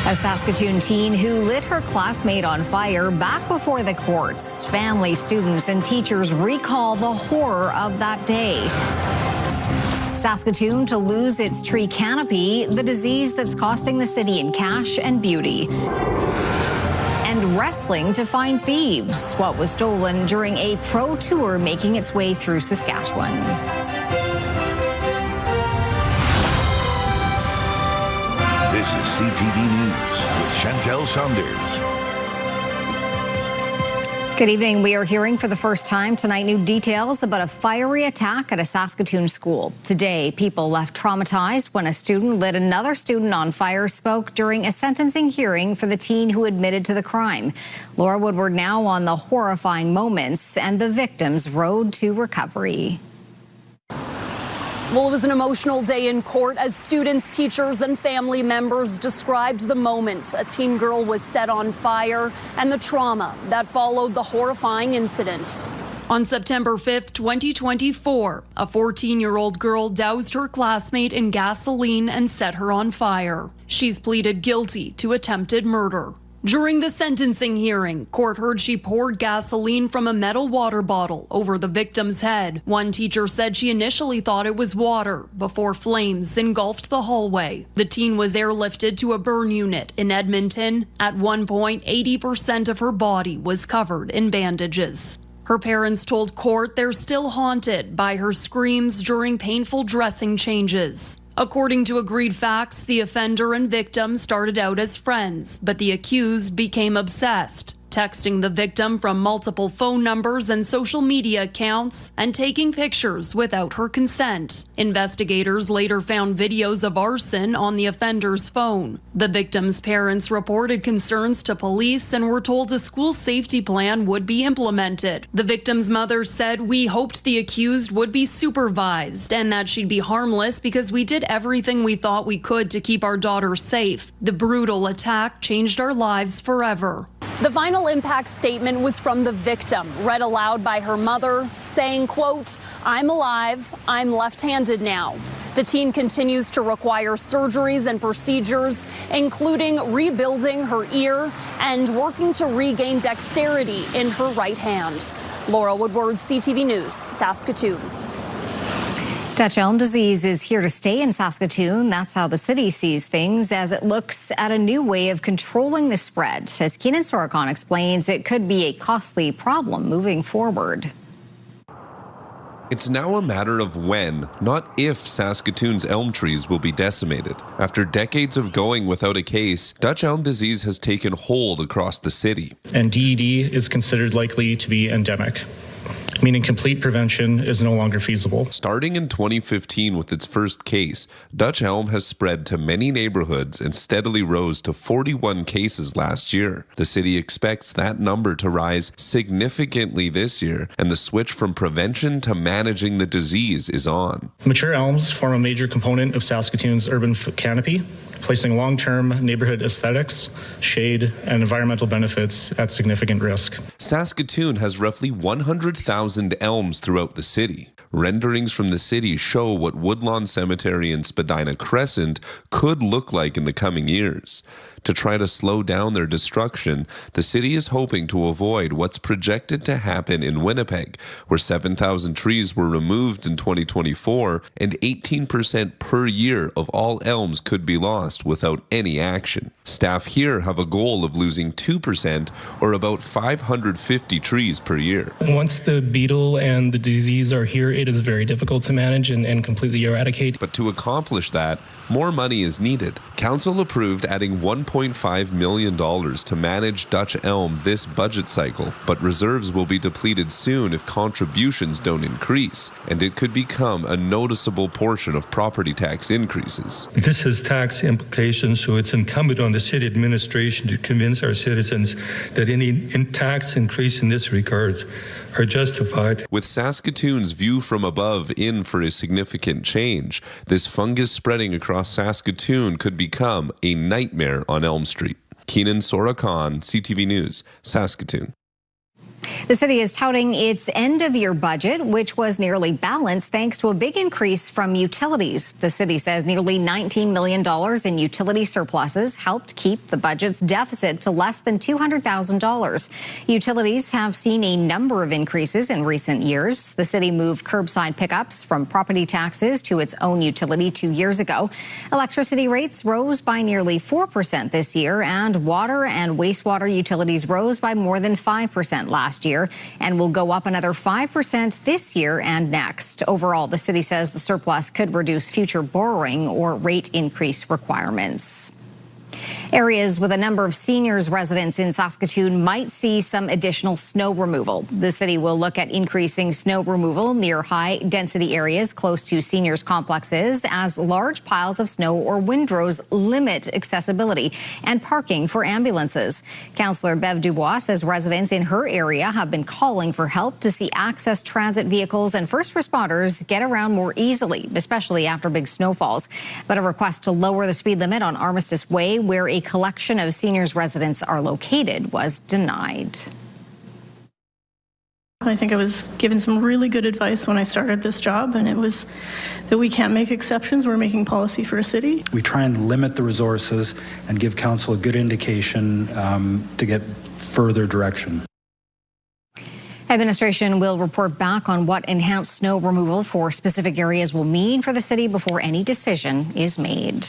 A Saskatoon teen who lit her classmate on fire back before the courts. Family, students, and teachers recall the horror of that day. Saskatoon to lose its tree canopy, the disease that's costing the city in cash and beauty. And wrestling to find thieves. What was stolen during a pro tour making its way through Saskatchewan. This is CTV News with Chantel Saunders. Good evening. We are hearing for the first time tonight new details about a fiery attack at a Saskatoon school. Today, people left traumatized when a student lit another student on fire, spoke during a sentencing hearing for the teen who admitted to the crime. Laura Woodward now on the horrifying moments and the victim's road to recovery. Well, it was an emotional day in court as students, teachers, and family members described the moment. A teen girl was set on fire and the trauma that followed the horrifying incident. On September 5th, 2024, a 14-year-old girl doused her classmate in gasoline and set her on fire. She's pleaded guilty to attempted murder. During the sentencing hearing, court heard she poured gasoline from a metal water bottle over the victim's head. One teacher said she initially thought it was water before flames engulfed the hallway. The teen was airlifted to a burn unit in Edmonton. At one point, 80% of her body was covered in bandages. Her parents told court they're still haunted by her screams during painful dressing changes. According to agreed facts, the offender and victim started out as friends, but the accused became obsessed, texting the victim from multiple phone numbers and social media accounts and taking pictures without her consent. Investigators later found videos of arson on the offender's phone. The victim's parents reported concerns to police and were told a school safety plan would be implemented. The victim's mother said, "We hoped the accused would be supervised and that she'd be harmless because we did everything we thought we could to keep our daughter safe. The brutal attack changed our lives forever." The final impact statement was from the victim, read aloud by her mother, saying, quote, "I'm alive, I'm left-handed now." The teen continues to require surgeries and procedures, including rebuilding her ear and working to regain dexterity in her right hand. Laura Woodward, CTV News, Saskatoon. Dutch elm disease is here to stay in Saskatoon. That's how the city sees things as it looks at a new way of controlling the spread. As Keenan Sorokon explains, it could be a costly problem moving forward. It's now a matter of when, not if, Saskatoon's elm trees will be decimated. After decades of going without a case, Dutch elm disease has taken hold across the city. And DED is considered likely to be endemic, meaning complete prevention is no longer feasible. Starting in 2015 with its first case, Dutch elm has spread to many neighborhoods and steadily rose to 41 cases last year. The city expects that number to rise significantly this year, and the switch from prevention to managing the disease is on. Mature elms form a major component of Saskatoon's urban canopy, placing long-term neighborhood aesthetics, shade, and environmental benefits at significant risk. Saskatoon has roughly 100,000 elms throughout the city. Renderings from the city show what Woodlawn Cemetery and Spadina Crescent could look like in the coming years. To try to slow down their destruction, the city is hoping to avoid what's projected to happen in Winnipeg, where 7,000 trees were removed in 2024 and 18% per year of all elms could be lost without any action. Staff here have a goal of losing 2% or about 550 trees per year. Once the beetle and the disease are here, it is very difficult to manage and completely eradicate. But to accomplish that, more money is needed. Council approved adding $1.5 million to manage Dutch elm this budget cycle, but reserves will be depleted soon if contributions don't increase, and it could become a noticeable portion of property tax increases. This has tax implications, so it's incumbent on the city administration to convince our citizens that any tax increase in this regard are justified. With Saskatoon's view from above in for a significant change, this fungus spreading across Saskatoon could become a nightmare on Elm Street. Keenan Sorokon, CTV News, Saskatoon. The city is touting its end-of-year budget, which was nearly balanced thanks to a big increase from utilities. The city says nearly $19 million in utility surpluses helped keep the budget's deficit to less than $200,000. Utilities have seen a number of increases in recent years. The city moved curbside pickups from property taxes to its own utility 2 years ago. Electricity rates rose by nearly 4% this year, and water and wastewater utilities rose by more than 5% last year and will go up another 5% this year and next. Overall, the city says the surplus could reduce future borrowing or rate increase requirements. Areas with a number of seniors residents in Saskatoon might see some additional snow removal. The city will look at increasing snow removal near high-density areas close to seniors' complexes as large piles of snow or windrows limit accessibility and parking for ambulances. Councillor Bev Dubois says residents in her area have been calling for help to see access transit vehicles and first responders get around more easily, especially after big snowfalls. But a request to lower the speed limit on Armistice Way, where a collection of seniors residents are located, was denied. I think I was given some really good advice when I started this job, and it was that we can't make exceptions. We're making policy for a city. We try and limit the resources and give council a good indication to get further direction. Administration will report back on what enhanced snow removal for specific areas will mean for the city before any decision is made.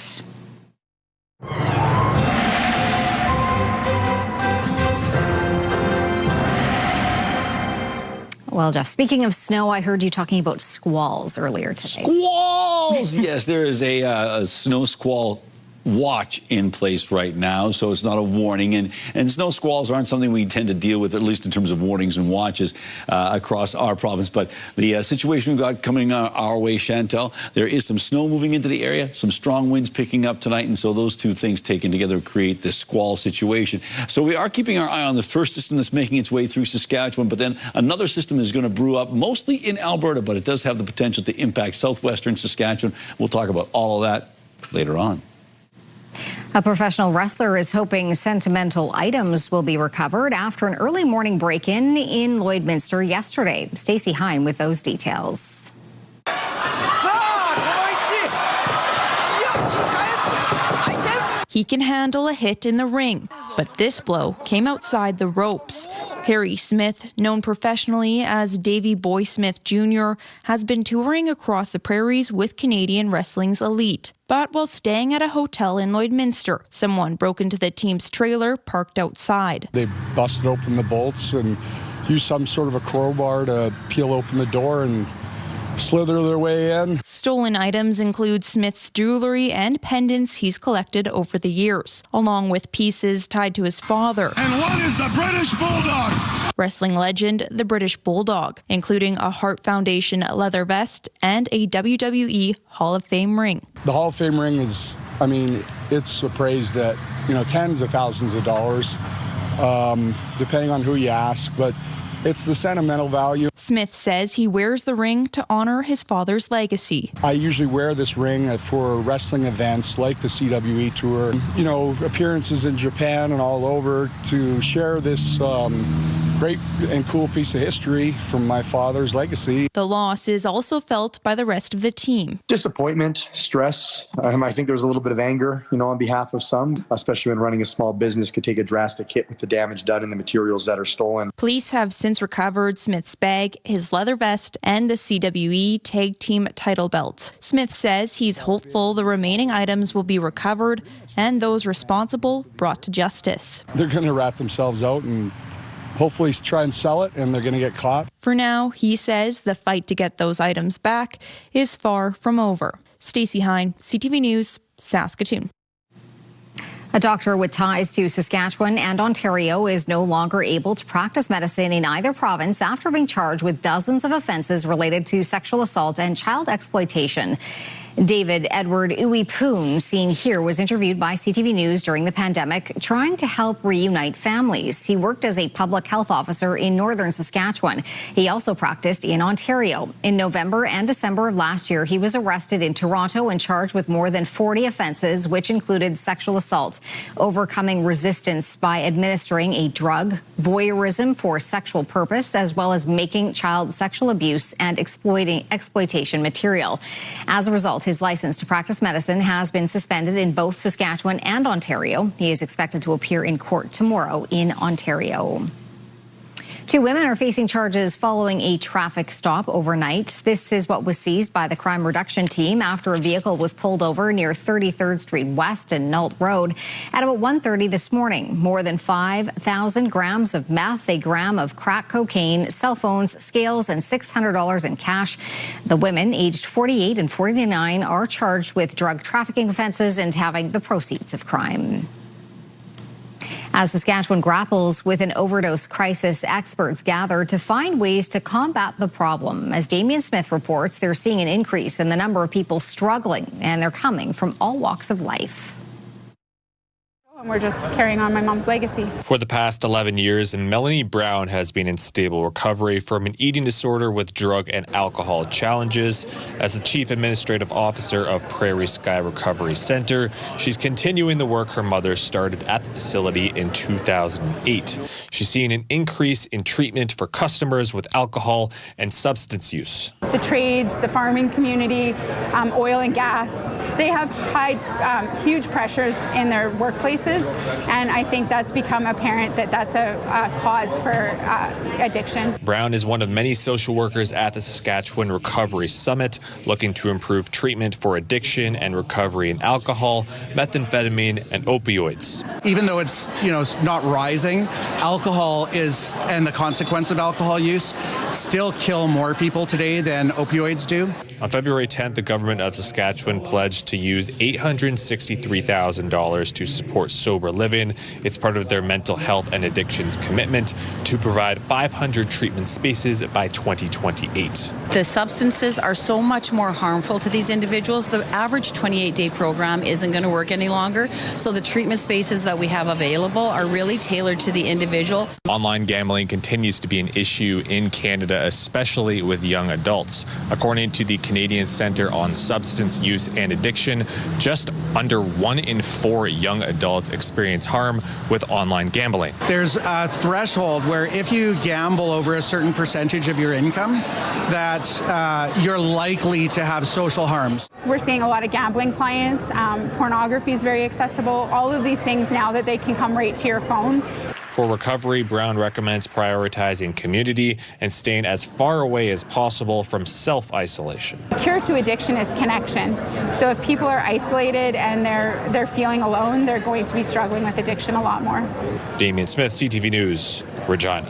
Well, Jeff, speaking of snow, I heard you talking about squalls earlier today. Squalls! Yes, there is a snow squall watch in place right now, so it's not a warning. And snow squalls aren't something we tend to deal with, at least in terms of warnings and watches across our province. But the situation we've got coming our way, Chantel, there is some snow moving into the area, some strong winds picking up tonight, and so those two things taken together create this squall situation. So we are keeping our eye on the first system that's making its way through Saskatchewan, but then another system is going to brew up, mostly in Alberta, but it does have the potential to impact southwestern Saskatchewan. We'll talk about all of that later on. A professional wrestler is hoping sentimental items will be recovered after an early morning break-in in Lloydminster yesterday. Stacey Hine with those details. He can handle a hit in the ring, but this blow came outside the ropes. Harry Smith, known professionally as Davey Boy Smith Jr., has been touring across the prairies with Canadian wrestling's elite. But while staying at a hotel in Lloydminster, someone broke into the team's trailer parked outside. They busted open the bolts and used some sort of a crowbar to peel open the door and slither their way in. Stolen items include Smith's jewelry and pendants he's collected over the years, along with pieces tied to his father. And what is the British Bulldog? Wrestling legend, the British Bulldog, including a Hart Foundation leather vest and a WWE Hall of Fame ring. The Hall of Fame ring is, it's appraised at, tens of thousands of dollars, depending on who you ask, but it's the sentimental value. Smith says he wears the ring to honor his father's legacy. I usually wear this ring for wrestling events like the CWE Tour, appearances in Japan and all over to share this great and cool piece of history from my father's legacy. The loss is also felt by the rest of the team. Disappointment, stress. I think there's a little bit of anger, on behalf of some, especially when running a small business could take a drastic hit with the damage done and the materials that are stolen. Police have since recovered Smith's bag, his leather vest, and the CWE Tag Team title belt. Smith says he's hopeful the remaining items will be recovered and those responsible brought to justice. They're going to rat themselves out and hopefully try and sell it, and they're going to get caught. For now, he says the fight to get those items back is far from over. Stacey Hine, CTV News, Saskatoon. A doctor with ties to Saskatchewan and Ontario is no longer able to practice medicine in either province after being charged with dozens of offenses related to sexual assault and child exploitation. David Edward Uipoon, seen here, was interviewed by CTV News during the pandemic, trying to help reunite families. He worked as a public health officer in northern Saskatchewan. He also practiced in Ontario. In November and December of last year, he was arrested in Toronto and charged with more than 40 offenses, which included sexual assault, overcoming resistance by administering a drug, voyeurism for sexual purpose, as well as making child sexual abuse and exploitation material. As a result, his license to practice medicine has been suspended in both Saskatchewan and Ontario. He is expected to appear in court tomorrow in Ontario. 2 women are facing charges following a traffic stop overnight. This is what was seized by the crime reduction team after a vehicle was pulled over near 33rd Street West and Nault Road at about 1:30 this morning. More than 5,000 grams of meth, a gram of crack cocaine, cell phones, scales, and $600 in cash. The women, aged 48 and 49, are charged with drug trafficking offenses and having the proceeds of crime. As Saskatchewan grapples with an overdose crisis, experts gather to find ways to combat the problem. As Damien Smith reports, they're seeing an increase in the number of people struggling, and they're coming from all walks of life. And we're just carrying on my mom's legacy. For the past 11 years, Melanie Brown has been in stable recovery from an eating disorder with drug and alcohol challenges. As the Chief Administrative Officer of Prairie Sky Recovery Center, she's continuing the work her mother started at the facility in 2008. She's seen an increase in treatment for customers with alcohol and substance use. The trades, the farming community, oil and gas, they have huge pressures in their workplaces. And I think that's become apparent that that's a cause for addiction. Brown is one of many social workers at the Saskatchewan Recovery Summit, looking to improve treatment for addiction and recovery in alcohol, methamphetamine, and opioids. Even though it's not rising, alcohol is, and the consequence of alcohol use, still kill more people today than opioids do. On February 10th, the government of Saskatchewan pledged to use $863,000 to support sober living. It's part of their mental health and addictions commitment to provide 500 treatment spaces by 2028. The substances are so much more harmful to these individuals. The average 28-day program isn't going to work any longer. So the treatment spaces that we have available are really tailored to the individual. Online gambling continues to be an issue in Canada, especially with young adults. According to the Canadian Centre on Substance Use and Addiction, just under 1 in 4 young adults experience harm with online gambling. There's a threshold where if you gamble over a certain percentage of your income, that you're likely to have social harms. We're seeing a lot of gambling clients. Pornography is very accessible. All of these things now that they can come right to your phone. For recovery, Brown recommends prioritizing community and staying as far away as possible from self-isolation. The cure to addiction is connection. So if people are isolated and they're feeling alone, they're going to be struggling with addiction a lot more. Damien Smith, CTV News, Regina.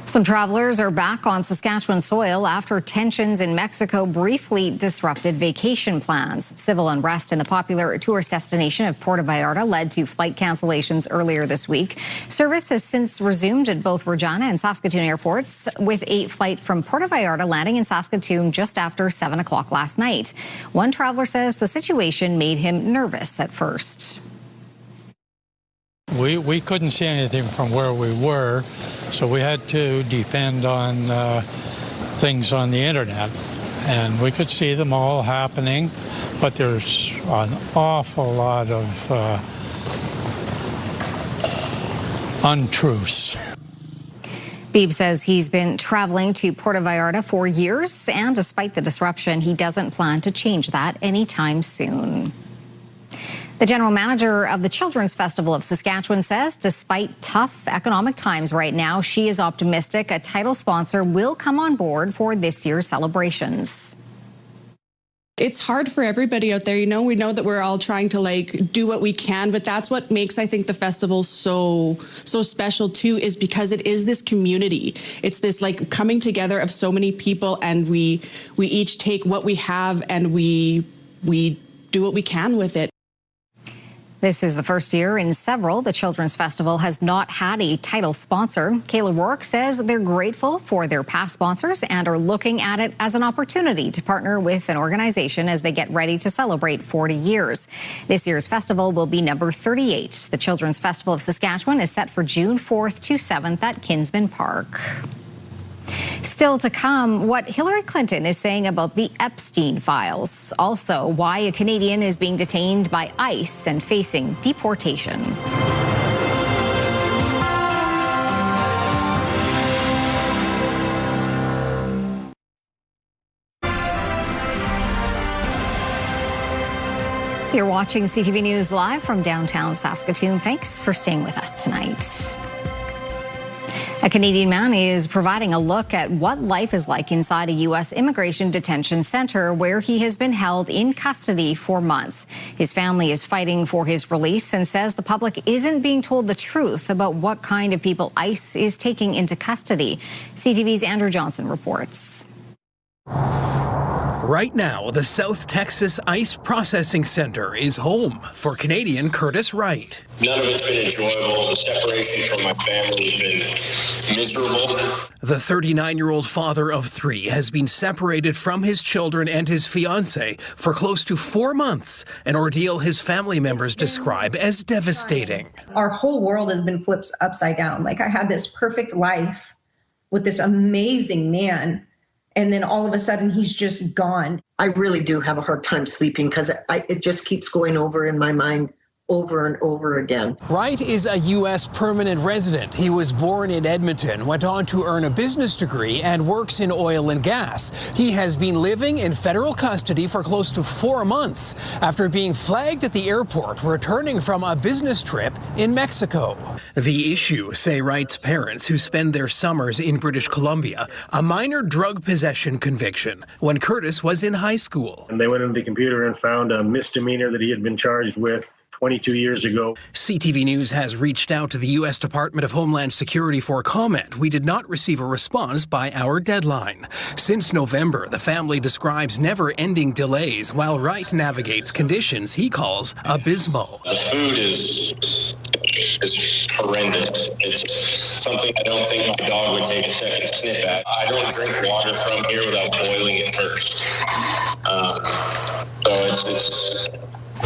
Some travelers are back on Saskatchewan soil after tensions in Mexico briefly disrupted vacation plans. Civil unrest in the popular tourist destination of Puerto Vallarta led to flight cancellations earlier this week. Service has since resumed at both Regina and Saskatoon airports, with a flight from Puerto Vallarta landing in Saskatoon just after 7 o'clock last night. One traveler says the situation made him nervous at first. We couldn't see anything from where we were, so we had to depend on things on the internet. And we could see them all happening, but there's an awful lot of untruths. Beebe says he's been traveling to Puerto Vallarta for years, and despite the disruption, he doesn't plan to change that anytime soon. The general manager of the Children's Festival of Saskatchewan says despite tough economic times right now, she is optimistic a title sponsor will come on board for this year's celebrations. It's hard for everybody out there. We know that we're all trying to do what we can, but that's what makes, I think, the festival so special too, is because it is this community. It's this coming together of so many people, and we each take what we have and we do what we can with it. This is the first year in several the Children's Festival has not had a title sponsor. Kayla Rourke says they're grateful for their past sponsors and are looking at it as an opportunity to partner with an organization as they get ready to celebrate 40 years. This year's festival will be number 38. The Children's Festival of Saskatchewan is set for June 4th to 7th at Kinsman Park. Still to come, what Hillary Clinton is saying about the Epstein files. Also, why a Canadian is being detained by ICE and facing deportation. You're watching CTV News live from downtown Saskatoon. Thanks for staying with us tonight. A Canadian man is providing a look at what life is like inside a U.S. immigration detention center where he has been held in custody for months. His family is fighting for his release and says the public isn't being told the truth about what kind of people ICE is taking into custody. CTV's Andrew Johnson reports. Right now, the South Texas ICE Processing Center is home for Canadian Curtis Wright. None of it's been enjoyable. The separation from my family has been miserable. The 39-year-old father of 3 has been separated from his children and his fiancée for close to 4 months, an ordeal his family members describe as devastating. Our whole world has been flipped upside down. Like, I had this perfect life with this amazing man, and then all of a sudden he's just gone. I really do have a hard time sleeping because it just keeps going over in my mind over and over again. Wright is a U.S. permanent resident. He was born in Edmonton, went on to earn a business degree, and works in oil and gas. He has been living in federal custody for close to 4 months after being flagged at the airport returning from a business trip in Mexico. The issue, say Wright's parents, who spend their summers in British Columbia, a minor drug possession conviction when Curtis was in high school. And they went into the computer and found a misdemeanor that he had been charged with 22 years ago. CTV News has reached out to the U.S. Department of Homeland Security for comment. We did not receive a response by our deadline. Since November, the family describes never-ending delays while Wright navigates conditions he calls abysmal. The food is horrendous. It's something I don't think my dog would take a second sniff at. I don't drink water from here without boiling it first. So it's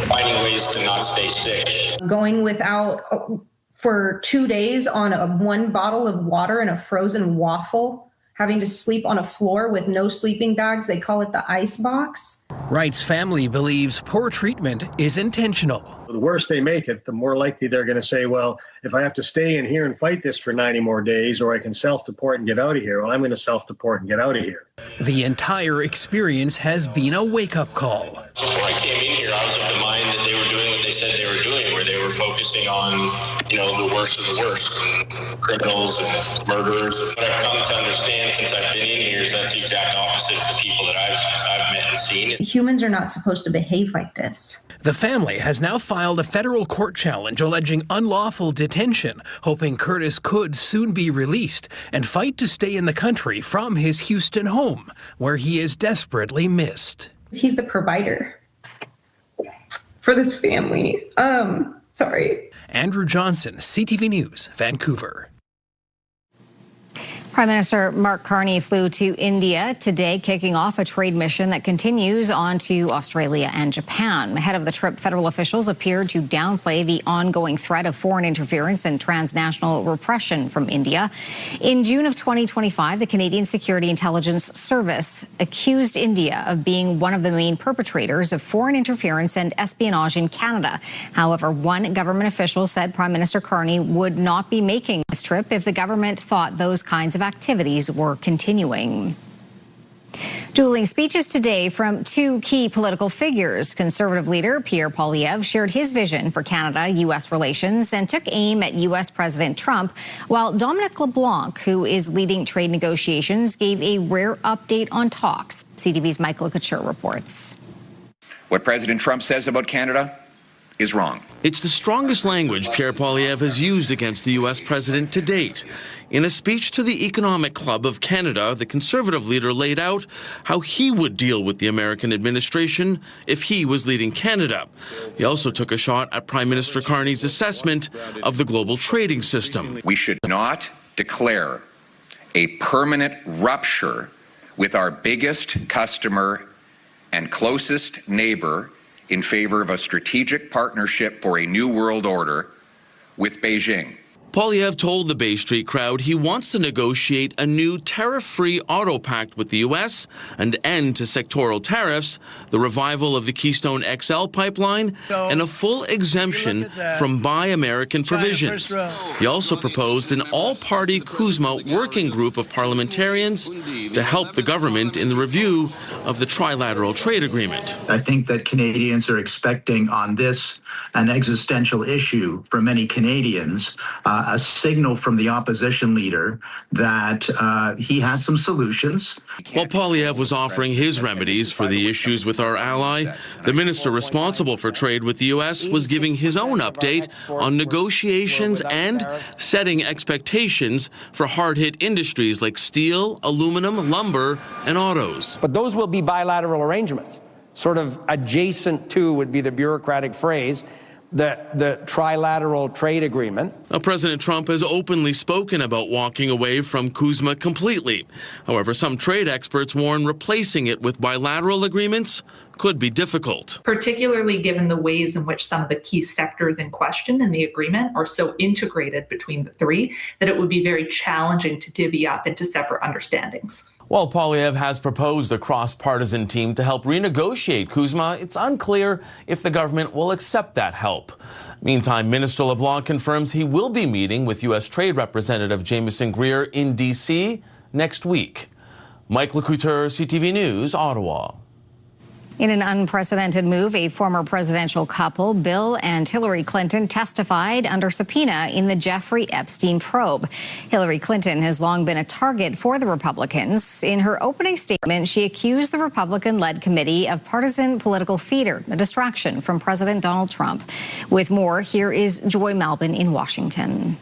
finding ways to not stay sick. Going without for 2 days on one bottle of water and a frozen waffle, having to sleep on a floor with no sleeping bags. They call it the ice box. Wright's family believes poor treatment is intentional. The worse they make it, the more likely they're going to say, well, if I have to stay in here and fight this for 90 more days, or I can self-deport and get out of here, well, I'm going to self-deport and get out of here. The entire experience has been a wake-up call. Before I came in here, I was of the mind that they were doing what they said they were doing, where they were focusing on, the worst of the worst, and criminals and murderers. What I've come to understand since I've been in here is that's the exact opposite of the people that I've met and seen. Humans are not supposed to behave like this. The family has now filed a federal court challenge alleging unlawful detention, hoping Curtis could soon be released and fight to stay in the country from his Houston home, where he is desperately missed. He's the provider for this family. Sorry. Andrew Johnson, CTV News, Vancouver. Prime Minister Mark Carney flew to India today, kicking off a trade mission that continues on to Australia and Japan. Ahead of the trip, federal officials appeared to downplay the ongoing threat of foreign interference and transnational repression from India. In June of 2025, the Canadian Security Intelligence Service accused India of being one of the main perpetrators of foreign interference and espionage in Canada. However, one government official said Prime Minister Carney would not be making this trip if the government thought those kinds of activities were continuing. Dueling speeches today from 2 key political figures. Conservative leader Pierre Poilievre shared his vision for Canada-U.S. relations and took aim at U.S. President Trump, while Dominic LeBlanc, who is leading trade negotiations, gave a rare update on talks. CTV's Michael Couture reports. What President Trump says about Canada is wrong. It's the strongest language Pierre Poilievre has used against the U.S. president to date. In a speech to the Economic Club of Canada, the Conservative leader laid out how he would deal with the American administration if he was leading Canada. He also took a shot at Prime Minister Carney's assessment of the global trading system. We should not declare a permanent rupture with our biggest customer and closest neighbor in favor of a strategic partnership for a new world order with Beijing. Poilievre told the Bay Street crowd he wants to negotiate a new tariff-free auto pact with the U.S., an end to sectoral tariffs, the revival of the Keystone XL pipeline, and a full exemption from Buy American provisions. He also proposed an all-party CUSMA working group of parliamentarians to help the government in the review of the trilateral trade agreement. I think that Canadians are expecting on this an existential issue for many Canadians, a signal from the opposition leader that he has some solutions. While Poilievre was offering his remedies for the issues with our ally, the minister responsible for trade with the U.S. was giving his own update on negotiations and setting expectations for hard-hit industries like steel, aluminum, lumber, and autos. But those will be bilateral arrangements. Sort of adjacent to would be the bureaucratic phrase, the trilateral trade agreement. Now, President Trump has openly spoken about walking away from CUSMA completely. However, some trade experts warn replacing it with bilateral agreements could be difficult. Particularly given the ways in which some of the key sectors in question in the agreement are so integrated between the three that it would be very challenging to divvy up into separate understandings. While Poilievre has proposed a cross-partisan team to help renegotiate CUSMA, it's unclear if the government will accept that help. Meantime, Minister LeBlanc confirms he will be meeting with U.S. Trade Representative Jameson Greer in D.C. next week. Mike Lecouteur, CTV News, Ottawa. In an unprecedented move, a former presidential couple, Bill and Hillary Clinton, testified under subpoena in the Jeffrey Epstein probe. Hillary Clinton has long been a target for the Republicans. In her opening statement, she accused the Republican-led committee of partisan political theater, a distraction from President Donald Trump. With more, here is Joy Malbon in Washington.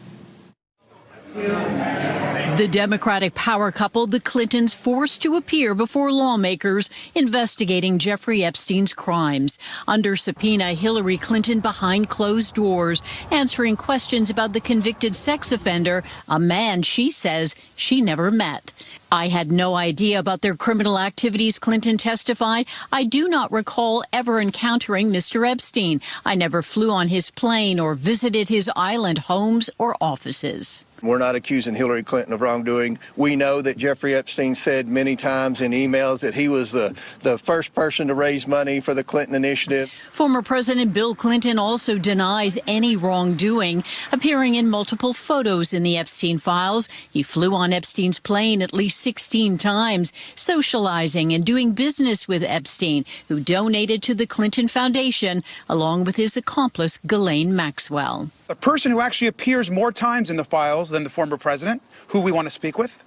The Democratic power couple, the Clintons, forced to appear before lawmakers investigating Jeffrey Epstein's crimes. Under subpoena, Hillary Clinton behind closed doors, answering questions about the convicted sex offender, a man she says she never met. I had no idea about their criminal activities, Clinton testified. I do not recall ever encountering Mr. Epstein. I never flew on his plane or visited his island homes or offices. We're not accusing Hillary Clinton of wrongdoing. We know that Jeffrey Epstein said many times in emails that he was the first person to raise money for the Clinton initiative. Former President Bill Clinton also denies any wrongdoing, appearing in multiple photos in the Epstein files. He flew on Epstein's plane at least 16 times, socializing and doing business with Epstein, who donated to the Clinton Foundation, along with his accomplice, Ghislaine Maxwell. A person who actually appears more times in the files than the former president, who we want to speak with,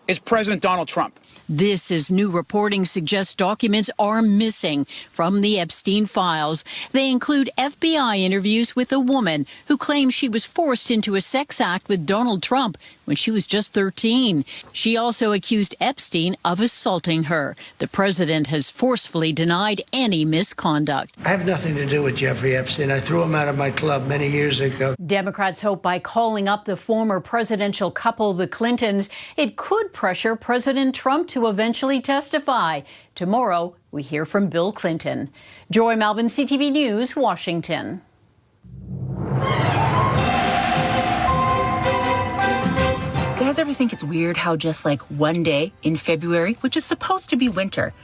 is President Donald Trump. This, as new reporting suggests, documents are missing from the Epstein files. They include FBI interviews with a woman who claims she was forced into a sex act with Donald Trump when she was just 13. She also accused Epstein of assaulting her. The president has forcefully denied any misconduct. I have nothing to do with Jeffrey Epstein. I threw him out of my club many years ago. Democrats hope by calling up the former presidential couple, the Clintons, it could pressure President Trump to eventually testify. Tomorrow, we hear from Bill Clinton. Joy Malbon, CTV News, Washington. You guys ever think it's weird how just like one day in February, which is supposed to be winter,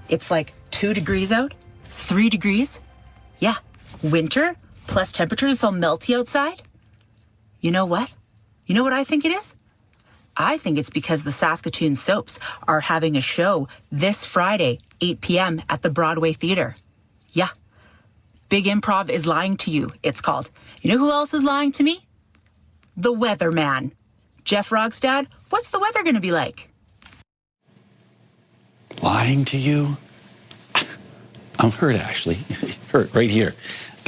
it's like 2 degrees out, 3 degrees? Yeah, winter plus temperatures all melty outside. You know what? You know what I think it is? I think it's because the Saskatoon Soaps are having a show this Friday, 8 p.m. at the Broadway Theatre. Yeah. Big Improv is lying to you, it's called. You know who else is lying to me? The weatherman. Jeff Rogstad, what's the weather going to be like? Lying to you? I'm hurt, Ashley. Hurt right here.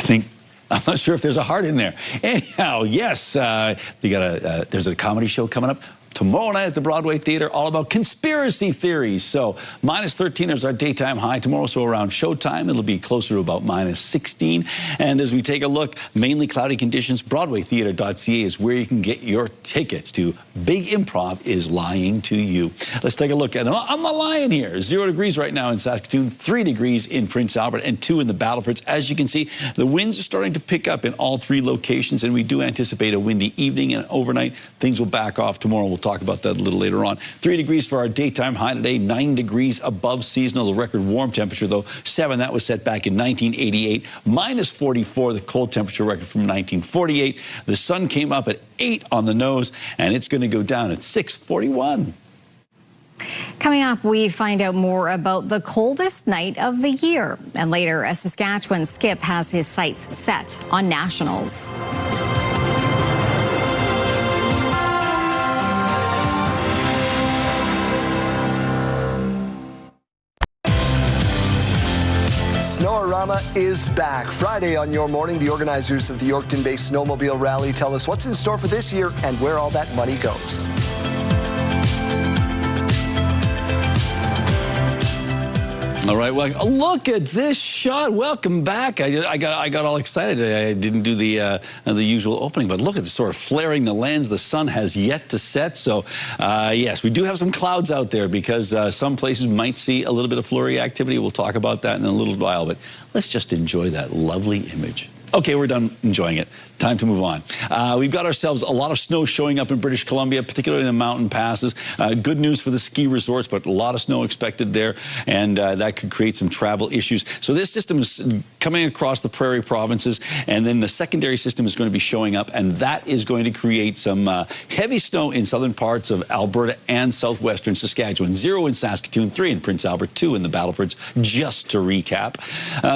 I'm not sure if there's a heart in there. Anyhow, yes, there's a comedy show coming up tomorrow night at the Broadway Theater, all about conspiracy theories. So -13 is our daytime high tomorrow. So around showtime, it'll be closer to about -16. And as we take a look, mainly cloudy conditions, BroadwayTheater.ca is where you can get your tickets to Big Improv is lying to you. Let's take a look at on the line here. 0 degrees right now in Saskatoon, 3 degrees in Prince Albert, and 2 in the Battlefords. As you can see, the winds are starting to pick up in all 3 locations, and we do anticipate a windy evening and overnight. Things will back off tomorrow. We'll talk about that a little later on. 3 degrees for our daytime high today, 9 degrees above seasonal. The record warm temperature, though, 7. That was set back in 1988. -44, the cold temperature record from 1948. The sun came up at 8 on the nose, and it's going to go down at 6:41. Coming up, we find out more about the coldest night of the year. And later, a Saskatchewan skip has his sights set on nationals. Snow-A-Rama is back. Friday on Your Morning, the organizers of the Yorkton-based Snowmobile Rally tell us what's in store for this year and where all that money goes. All right, well, look at this shot. Welcome back. I got all excited. I didn't do the usual opening, but look at the sort of flaring the lens. The sun has yet to set. So, yes, we do have some clouds out there because some places might see a little bit of flurry activity. We'll talk about that in a little while, but let's just enjoy that lovely image. Okay, we're done enjoying it. Time to move on. We've got ourselves a lot of snow showing up in British Columbia, particularly in the mountain passes. Good news for the ski resorts, but a lot of snow expected there, and that could create some travel issues. So this system is coming across the prairie provinces, and then the secondary system is going to be showing up, and that is going to create some heavy snow in southern parts of Alberta and southwestern Saskatchewan. 0 in Saskatoon, 3 in Prince Albert, 2 in the Battlefords, just to recap.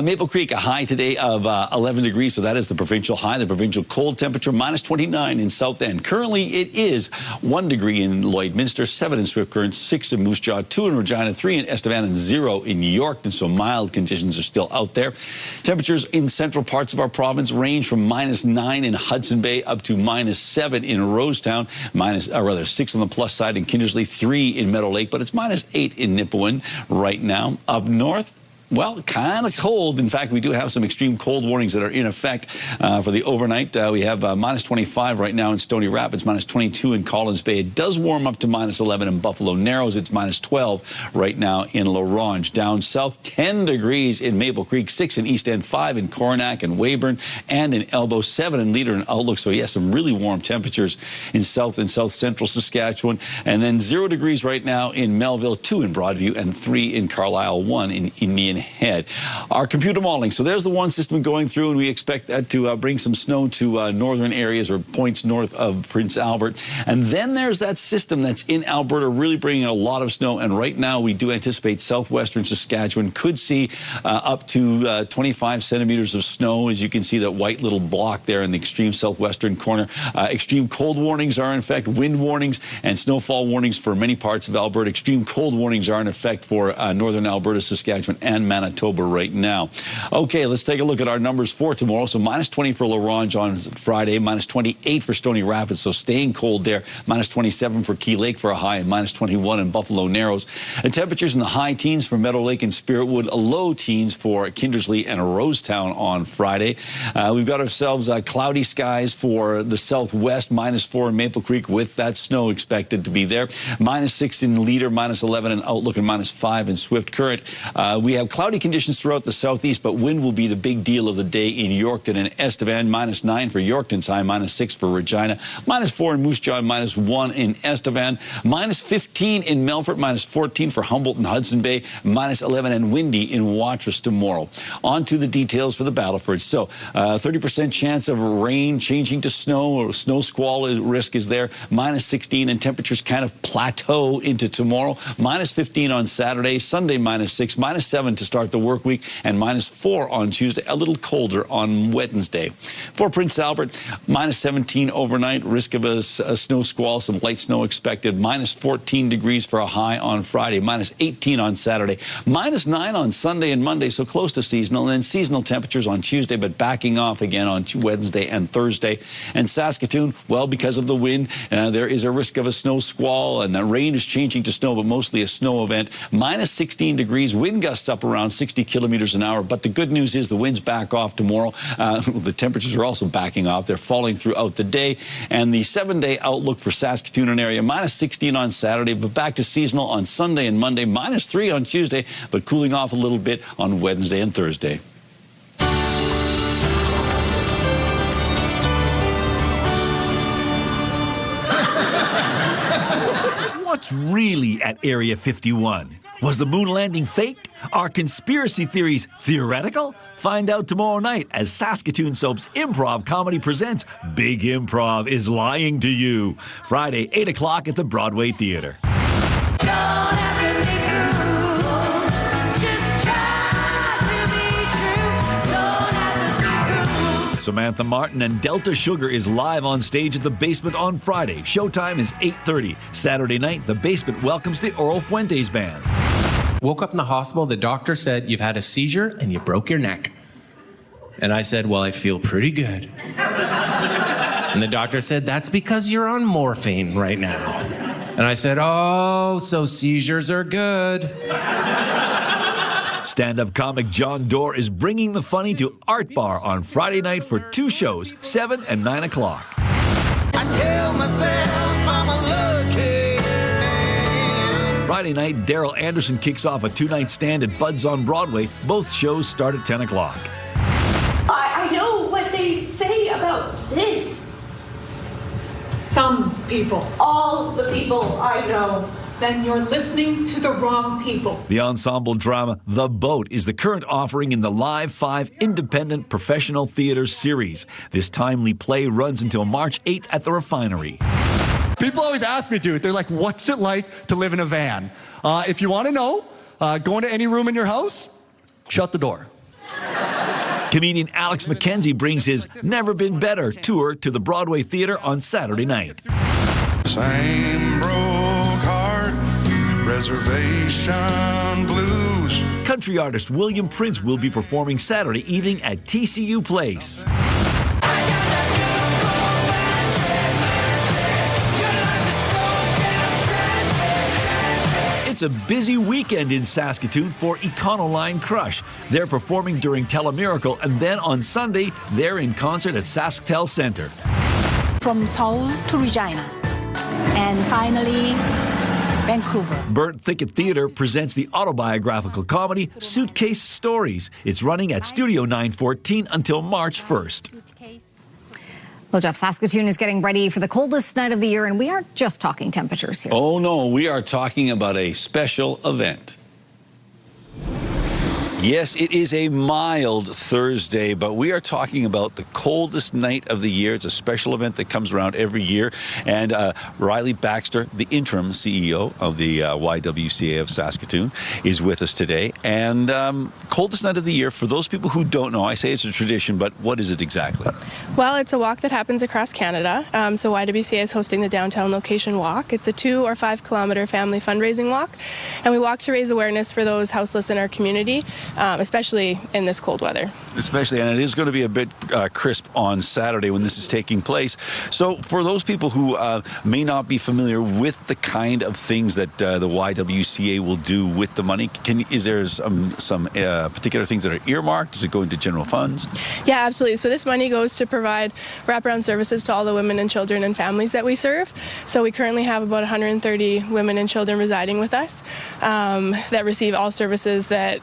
Maple Creek, a high today of 11 degrees, so that is the provincial high. The provincial cold temperature, -29 in South End. Currently, it is 1 degree in Lloydminster, 7 in Swift Current, 6 in Moose Jaw, 2 in Regina, 3 in Estevan, and 0 in Yorkton. So mild conditions are still out there. Temperatures in central parts of our province range from -9 in Hudson Bay up to -7 in Rosetown, 6 on the plus side in Kindersley, 3 in Meadow Lake, but it's -8 in Nipawin right now. Up north, well, kind of cold. In fact, we do have some extreme cold warnings that are in effect for the overnight. We have -25 right now in Stony Rapids, -22 in Collins Bay. It does warm up to -11 in Buffalo Narrows. It's -12 right now in La Ronge. Down south, 10 degrees in Maple Creek, 6 in East End, 5 in Coronach and Weyburn, and in Elbow, 7 in Leader and Outlook. So, yes, some really warm temperatures in south and south central Saskatchewan. And then 0 degrees right now in Melville, 2 in Broadview, and 3 in Carlisle, 1 in Indian Head. Our computer modeling. So there's the one system going through, and we expect that to bring some snow to northern areas or points north of Prince Albert. And then there's that system that's in Alberta, really bringing a lot of snow. And right now, we do anticipate southwestern Saskatchewan could see up to 25 centimeters of snow. As you can see, that white little block there in the extreme southwestern corner. Extreme cold warnings are in effect, wind warnings and snowfall warnings for many parts of Alberta. Extreme cold warnings are in effect for northern Alberta, Saskatchewan, and Manitoba right now. Okay, let's take a look at our numbers for tomorrow. So -20 for La Ronge on Friday, -28 for Stony Rapids, so staying cold there. -27 for Key Lake for a high, and -21 in Buffalo Narrows. And temperatures in the high teens for Meadow Lake and Spiritwood, low teens for Kindersley and Rosetown on Friday. We've got ourselves cloudy skies for the southwest, -4 in Maple Creek with that snow expected to be there. -6 in Leader, -11 in Outlook, and -5 in Swift Current. We have cloudy conditions throughout the southeast, but wind will be the big deal of the day in Yorkton and Estevan. -9 for Yorkton's high, -6 for Regina, -4 in Moose Jaw, -1 in Estevan, -15 in Melfort, -14 for Humboldt and Hudson Bay, -11 and windy in Watrous tomorrow. On to the details for the Battlefords. So 30% chance of rain changing to snow, or snow squall risk is there, -16, and temperatures kind of plateau into tomorrow. -15 on Saturday, Sunday -6, -7 to start the work week, and -4 on Tuesday, a little colder on Wednesday. For Prince Albert, -17 overnight, risk of a snow squall, some light snow expected, -14 degrees for a high on Friday, -18 on Saturday, -9 on Sunday and Monday, so close to seasonal, and then seasonal temperatures on Tuesday, but backing off again on Wednesday and Thursday. And Saskatoon, well, because of the wind, there is a risk of a snow squall, and the rain is changing to snow, but mostly a snow event. -16 degrees, wind gusts up around 60 kilometers an hour. But the good news is the winds back off tomorrow. The temperatures are also backing off. They're falling throughout the day. And the 7-day outlook for Saskatoon and area, -16 on Saturday, but back to seasonal on Sunday and Monday, -3 on Tuesday, but cooling off a little bit on Wednesday and Thursday. What's really at Area 51? Was the moon landing faked? Are conspiracy theories theoretical? Find out tomorrow night as Saskatoon Soap's Improv Comedy presents Big Improv is Lying to You. Friday, 8 o'clock at the Broadway Theatre. Samantha Martin and Delta Sugar is live on stage at the Basement on Friday. Showtime is 8:30. Saturday night, the Basement welcomes the Oral Fuentes Band. Woke up in the hospital, the doctor said, you've had a seizure and you broke your neck. And I said, well, I feel pretty good. And the doctor said, that's because you're on morphine right now. And I said, oh, so seizures are good. Stand-up comic John Doerr is bringing the funny to Art Bar on Friday night for 2 shows, 7 and 9 o'clock. I tell myself I'm a lucky man. Friday night, Daryl Anderson kicks off a 2-night stand at Bud's on Broadway. Both shows start at 10 o'clock. I know what they say about this. Some people. All the people I know. Then you're listening to the wrong people. The ensemble drama The Boat is the current offering in the Live 5 Independent Professional Theater Series. This timely play runs until March 8th at the Refinery. People always ask me, dude, they're like, what's it like to live in a van? If you want to know, go into any room in your house, shut the door. Comedian Alex McKenzie brings his Never Been Better tour to the Broadway Theatre on Saturday night. Same broke heart, reservation blues. Country artist William Prince will be performing Saturday evening at TCU Place. It's a busy weekend in Saskatoon for Econoline Crush. They're performing during Telemiracle, and then on Sunday, they're in concert at SaskTel Centre. From Seoul to Regina, and finally, Vancouver. Burnt Thicket Theatre presents the autobiographical comedy Suitcase Stories. It's running at Studio 914 until March 1st. Well, Jeff, Saskatoon is getting ready for the coldest night of the year, and we aren't just talking temperatures here. Oh, no, we are talking about a special event. Yes, it is a mild Thursday, but we are talking about the coldest night of the year. It's a special event that comes around every year. And Riley Baxter, the interim CEO of the YWCA of Saskatoon, is with us today. And coldest night of the year, for those people who don't know, I say it's a tradition, but what is it exactly? Well, it's a walk that happens across Canada. So YWCA is hosting the Downtown Location Walk. It's a 2 or 5 kilometer family fundraising walk. And we walk to raise awareness for those houseless in our community. Especially in this cold weather. Especially, and it is going to be a bit crisp on Saturday when this is taking place. So for those people who may not be familiar with the kind of things that the YWCA will do with the money, is there some particular things that are earmarked? Does it go into general funds? Yeah, absolutely. So this money goes to provide wraparound services to all the women and children and families that we serve. So we currently have about 130 women and children residing with us that receive all services that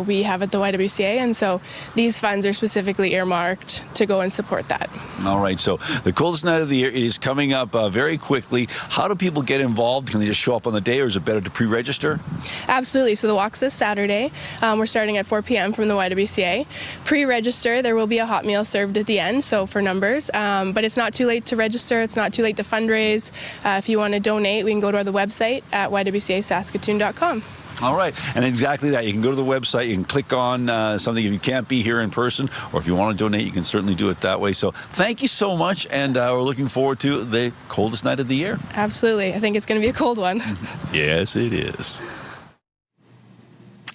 we have at the YWCA, and so these funds are specifically earmarked to go and support that. All right, so the coldest night of the year is coming up very quickly. How do people get involved? Can they just show up on the day, or is it better to pre-register? Absolutely. So the walk's this Saturday. We're starting at 4 p.m. from the YWCA. Pre-register, there will be a hot meal served at the end, so for numbers, but it's not too late to register. It's not too late to fundraise. If you want to donate, we can go to the website at ywcasaskatoon.com. All right, and exactly that. You can go to the website, you can click on something if you can't be here in person, or if you want to donate, you can certainly do it that way. So thank you so much, and we're looking forward to the coldest night of the year. Absolutely. I think it's going to be a cold one. Yes, it is.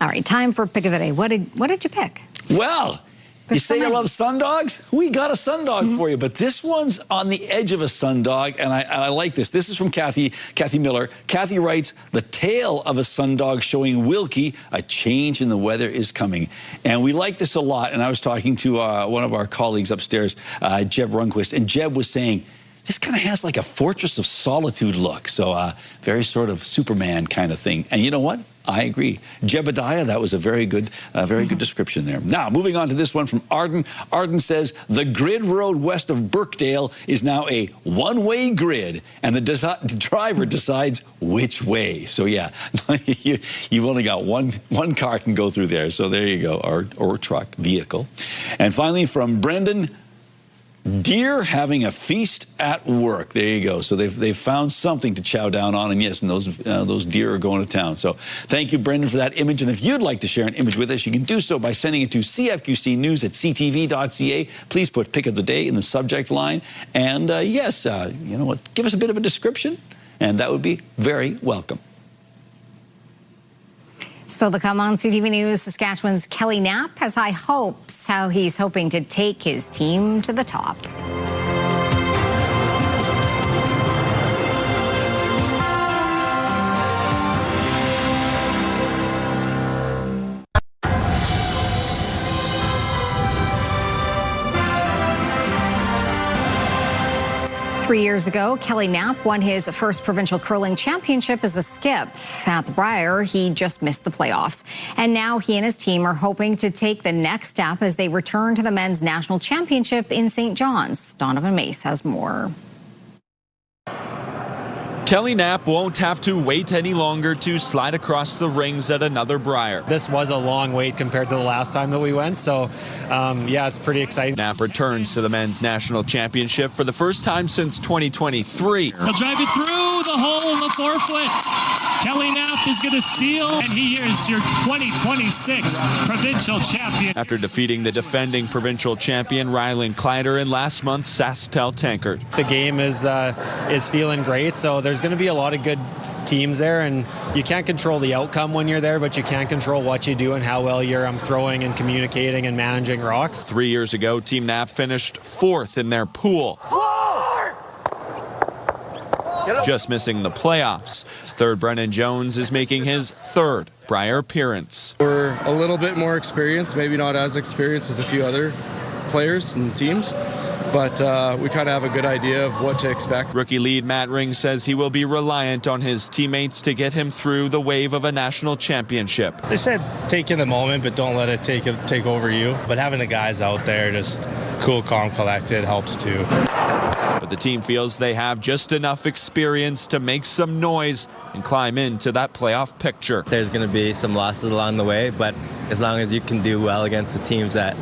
All right, time for pick of the day. What did you pick? Well, you say you love sundogs? We got a sundog for you, but this one's on the edge of a sundog, and I like this. This is from Kathy Miller. Kathy writes, "The tale of a sundog showing Wilkie, a change in the weather is coming." And we like this a lot, and I was talking to one of our colleagues upstairs, Jeb Runquist, and Jeb was saying, this kind of has like a Fortress of Solitude look, so very sort of Superman kind of thing. And you know what? I agree. Jebediah, that was a very good description there. Now, moving on to this one from Arden. Arden says, the grid road west of Birkdale is now a one-way grid, and the driver decides which way. So, yeah, you've only got one car can go through there. So there you go, or truck, vehicle. And finally, from Brendan, deer having a feast at work. There you go. So they've found something to chow down on, and yes, and those deer are going to town. So thank you, Brendan, for that image. And if you'd like to share an image with us, you can do so by sending it to cfqcnews@ctv.ca. Please put pick of the day in the subject line. And yes, you know what? Give us a bit of a description, and that would be very welcome. Still to come on CTV News, Saskatchewan's Kelly Knapp has high hopes, how he's hoping to take his team to the top. 3 years ago, Kelly Knapp won his first provincial curling championship as a skip. At the Brier, he just missed the playoffs. And now he and his team are hoping to take the next step as they return to the men's national championship in St. John's. Donovan Mace has more. Kelly Knapp won't have to wait any longer to slide across the rings at another Brier. This was a long wait compared to the last time that we went, so yeah, it's pretty exciting. Knapp returns to the men's national championship for the first time since 2023. He'll drive it through the hole in the forefoot. Kelly Knapp is going to steal, and he is your 2026 provincial champion. After defeating the defending provincial champion Rylan Kleider in last month's SaskTel Tankard. The game is feeling great, so there's going to be a lot of good teams there, and you can't control the outcome when you're there, but you can control what you do and how well you're throwing and communicating and managing rocks. 3 years ago, Team Knapp finished fourth in their pool, just missing the playoffs. Third Brennan Jones is making his third Brier appearance. We're a little bit more experienced, maybe not as experienced as a few other players and teams, but we kind of have a good idea of what to expect. Rookie lead Matt Ring says he will be reliant on his teammates to get him through the wave of a national championship. They said take in the moment, but don't let it take over you. But having the guys out there just cool, calm, collected helps too. But the team feels they have just enough experience to make some noise and climb into that playoff picture. There's going to be some losses along the way, but as long as you can do well against the teams that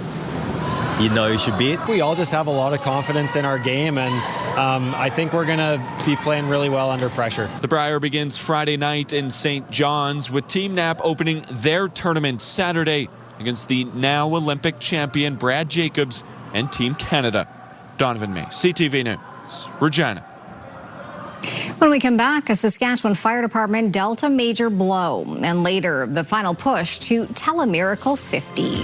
you know you should beat. We all just have a lot of confidence in our game, and I think we're going to be playing really well under pressure. The Brier begins Friday night in St. John's, with Team Knapp opening their tournament Saturday against the now Olympic champion Brad Jacobs and Team Canada. Donovan May, CTV News, Regina. When we come back, a Saskatchewan Fire Department dealt a major blow, and later the final push to Telemiracle 50.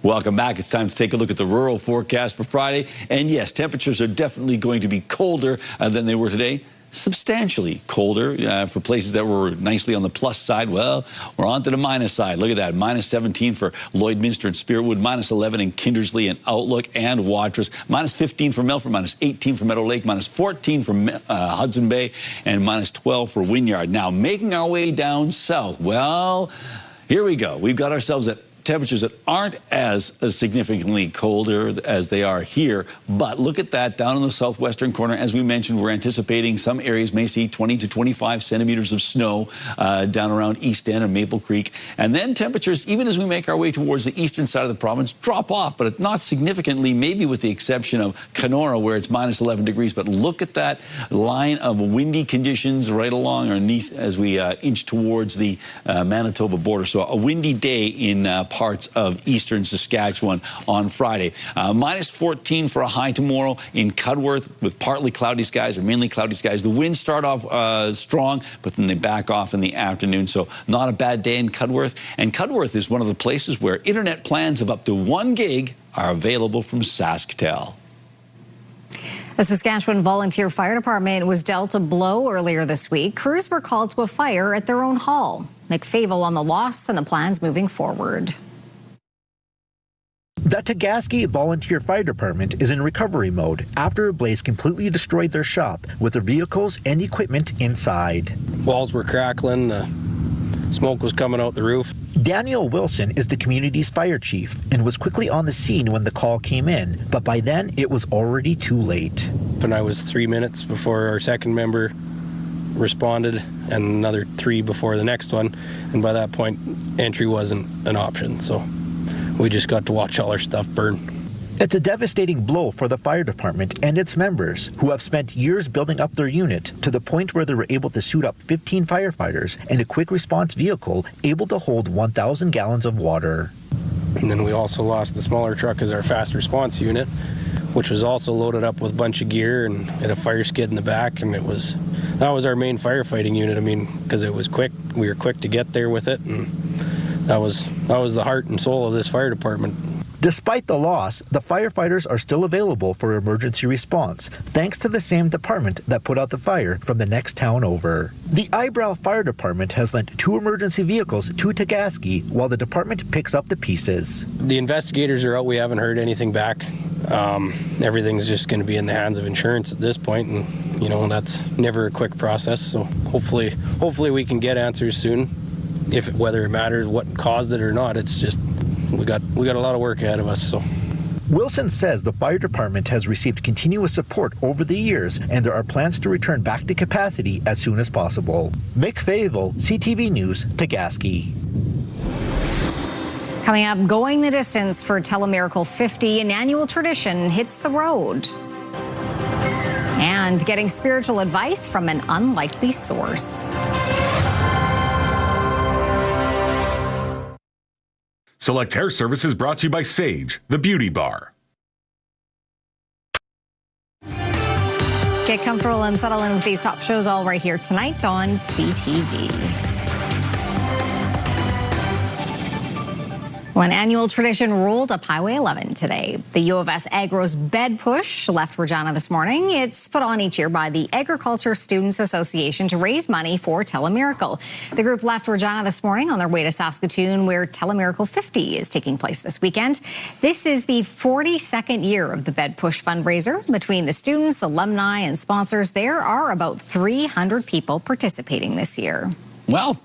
Welcome back. It's time to take a look at the rural forecast for Friday. And yes, temperatures are definitely going to be colder than they were today. Substantially colder for places that were nicely on the plus side. Well, we're on to the minus side. Look at that. Minus 17 for Lloydminster and Spiritwood. Minus 11 in Kindersley and Outlook and Watrous. Minus 15 for Melfort. Minus 18 for Meadow Lake. Minus 14 for Hudson Bay. And minus 12 for Wynyard. Now, making our way down south. Well, here we go. We've got ourselves at temperatures that aren't as significantly colder as they are here. But look at that down in the southwestern corner. As we mentioned, we're anticipating some areas may see 20 to 25 centimeters of snow down around East End and Maple Creek. And then temperatures, even as we make our way towards the eastern side of the province, drop off, but not significantly, maybe with the exception of Kenora, where it's minus 11 degrees. But look at that line of windy conditions right along our knee as we inch towards the Manitoba border. So a windy day in parts of eastern Saskatchewan on Friday. Minus 14 for a high tomorrow in Cudworth with partly cloudy skies or mainly cloudy skies. The winds start off strong, but then they back off in the afternoon. So not a bad day in Cudworth. And Cudworth is one of the places where internet plans of up to 1 gig are available from SaskTel. The Saskatchewan Volunteer Fire Department was dealt a blow earlier this week. Crews were called to a fire at their own hall. Nick Favel on the loss and the plans moving forward. The Tegaski Volunteer Fire Department is in recovery mode after a blaze completely destroyed their shop with their vehicles and equipment inside. Walls were crackling, the smoke was coming out the roof. Daniel Wilson is the community's fire chief and was quickly on the scene when the call came in, but by then it was already too late. And I was 3 minutes before our second member responded and another 3 before the next one, and by that point entry wasn't an option, so we just got to watch all our stuff burn. It's a devastating blow for the fire department and its members, who have spent years building up their unit to the point where they were able to suit up 15 firefighters and a quick response vehicle able to hold 1,000 gallons of water. And then we also lost the smaller truck as our fast response unit, which was also loaded up with a bunch of gear and had a fire skid in the back, and that was our main firefighting unit. I mean, because it was quick, we were quick to get there with it, and that was the heart and soul of this fire department. Despite the loss, the firefighters are still available for emergency response, thanks to the same department that put out the fire from the next town over. The Eyebrow Fire Department has lent 2 emergency vehicles to Tegaski while the department picks up the pieces. The investigators are out. We haven't heard anything back. Everything's just going to be in the hands of insurance at this point, and you know that's never a quick process. So hopefully we can get answers soon. Whether it matters what caused it or not, it's just we got a lot of work ahead of us. So Wilson says the fire department has received continuous support over the years, and there are plans to return back to capacity as soon as possible. Mick Favel, CTV News, Tegaski. Coming up, going the distance for Telemiracle 50, an annual tradition hits the road. And getting spiritual advice from an unlikely source. Select Hair Services brought to you by Sage, the beauty bar. Get comfortable and settle in with these top shows all right here tonight on CTV. Well, an annual tradition rolled up Highway 11 today. The U of S Agro's Bed Push left Regina this morning. It's put on each year by the Agriculture Students Association to raise money for Telemiracle. The group left Regina this morning on their way to Saskatoon, where Telemiracle 50 is taking place this weekend. This is the 42nd year of the Bed Push fundraiser. Between the students, alumni, and sponsors, there are about 300 people participating this year. Well,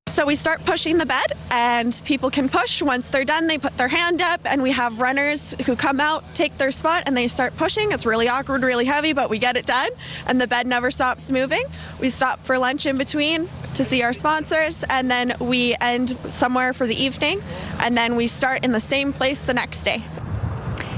so we start pushing the bed, and people can push. Once they're done, they put their hand up, and we have runners who come out, take their spot, and they start pushing. It's really awkward, really heavy, but we get it done, and the bed never stops moving. We stop for lunch in between to see our sponsors, and then we end somewhere for the evening, and then we start in the same place the next day.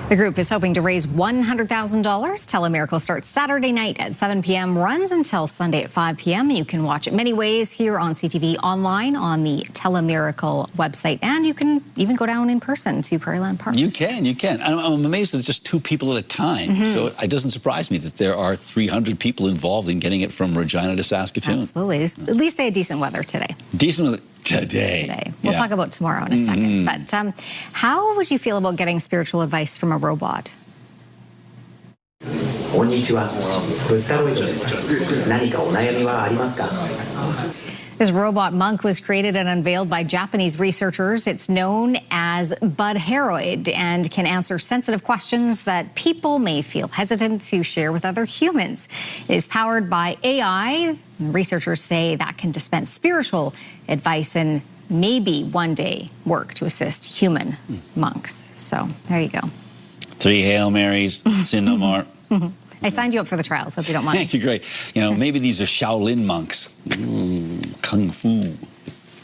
The group is hoping to raise $100,000. Telemiracle starts Saturday night at 7 p.m., runs until Sunday at 5 p.m. You can watch it many ways here on CTV, online on the Telemiracle website, and you can even go down in person to Prairieland Park. You can. I'm amazed that it's just 2 people at a time. So it doesn't surprise me that there are 300 people involved in getting it from Regina to Saskatoon. Absolutely. At least they had decent weather today. Decent weather. Today. We'll talk about tomorrow in a second. But how would you feel about getting spiritual advice from a robot? This robot monk was created and unveiled by Japanese researchers. It's known as Budheroid and can answer sensitive questions that people may feel hesitant to share with other humans. It is powered by AI. Researchers say that can dispense spiritual advice in maybe one day work to assist human monks. So there you go. 3 Hail Marys, sin no more. I signed you up for the trials, hope you don't mind. Thank you, great. Maybe these are Shaolin monks. Kung Fu.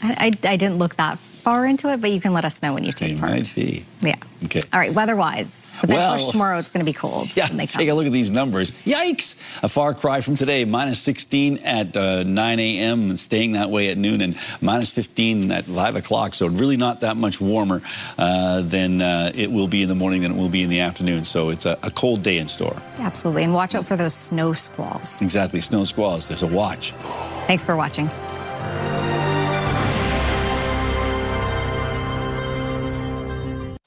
I didn't look that far into it, but you can let us know when you take part. Might be. Yeah. Okay. All right, weather-wise, the big push tomorrow, it's going to be cold. Yeah, let's take a look at these numbers. Yikes! A far cry from today. Minus 16 at 9 a.m. and staying that way at noon, and minus 15 at 5 o'clock. So really not that much warmer than it will be in the morning than it will be in the afternoon. So it's a cold day in store. Absolutely, and watch out for those snow squalls. Exactly, snow squalls. There's a watch. Thanks for watching.